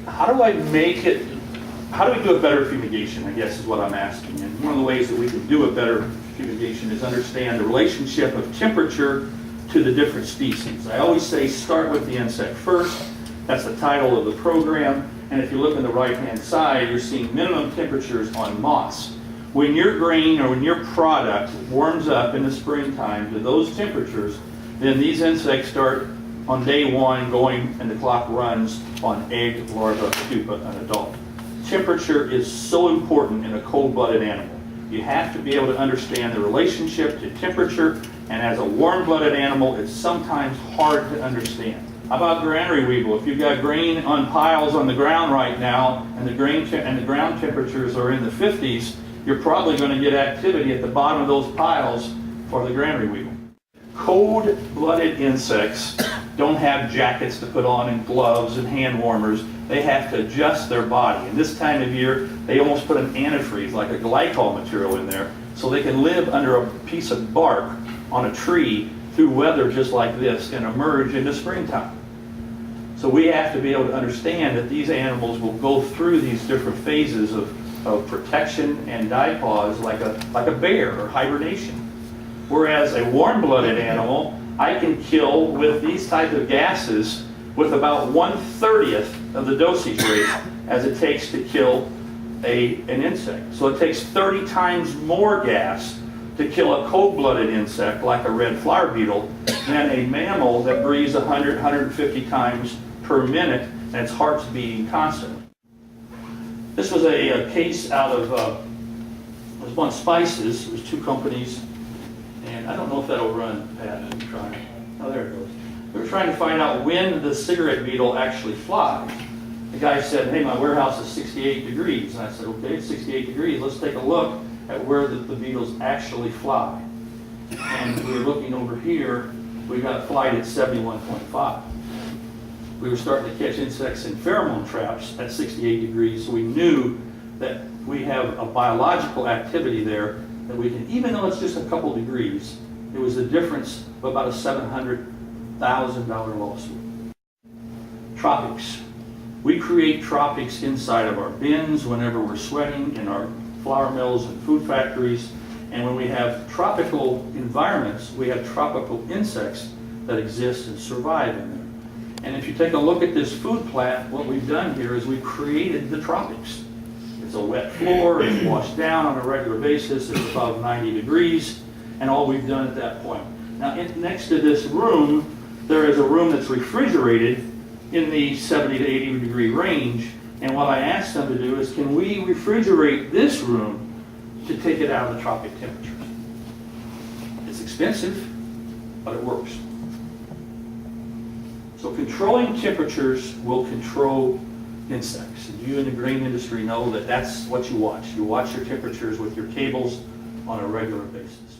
how do I make it, how do we do a better fumigation, I guess is what I'm asking. And one of the ways that we can do a better fumigation is understand the relationship of temperature to the different species. I always say start with the insect first. That's the title of the program. And if you look on the right-hand side, you're seeing minimum temperatures on moss. When your grain or when your product warms up in the springtime to those temperatures, then these insects start on day one going, and the clock runs on egg, larva, pupa, and adult. Temperature is so important in a cold-blooded animal. You have to be able to understand the relationship to temperature, and as a warm-blooded animal, it's sometimes hard to understand. How about granary weevil? If you've got grain on piles on the ground right now, and the ground temperatures are in the 50s, you're probably going to get activity at the bottom of those piles for the granary weevil. Cold-blooded insects don't have jackets to put on and gloves and hand warmers. They have to adjust their body. And this time of year, they almost put an antifreeze, like a glycol material in there, so they can live under a piece of bark on a tree through weather just like this and emerge in the springtime. So we have to be able to understand that these animals will go through these different phases of protection and diapause like a bear or hibernation. Whereas a warm-blooded animal, I can kill with these type of gases with about 1/30th of the dosage rate as it takes to kill an insect. So it takes 30 times more gas to kill a cold-blooded insect like a red flower beetle than a mammal that breathes 100, 150 times per minute and its heart's beating constantly. This was a case out of, it was one Spices. It was two companies, and I don't know if that'll run, Pat. I'm trying. Oh, there it goes. We were trying to find out when the cigarette beetle actually flies. The guy said, hey, my warehouse is 68 degrees. And I said, okay, it's 68 degrees. Let's take a look at where the beetles actually fly. And we were looking over here. We got flight at 71.5. We were starting to catch insects in pheromone traps at 68 degrees, so we knew that we have a biological activity there that we can, even though it's just a couple degrees, it was a difference of about a $700,000 lawsuit. Tropics. We create tropics inside of our bins whenever we're sweating in our flour mills and food factories, and when we have tropical environments, we have tropical insects that exist and survive in there. And if you take a look at this food plant, what we've done here is we've created the tropics. It's a wet floor, it's washed down on a regular basis, it's above 90 degrees, and all we've done at that point. Now, next to this room, there is a room that's refrigerated in the 70 to 80 degree range, and what I asked them to do is, can we refrigerate this room to take it out of the tropic temperatures? It's expensive, but it works. So controlling temperatures will control insects. And you in the grain industry know that that's what you watch. You watch your temperatures with your cables on a regular basis.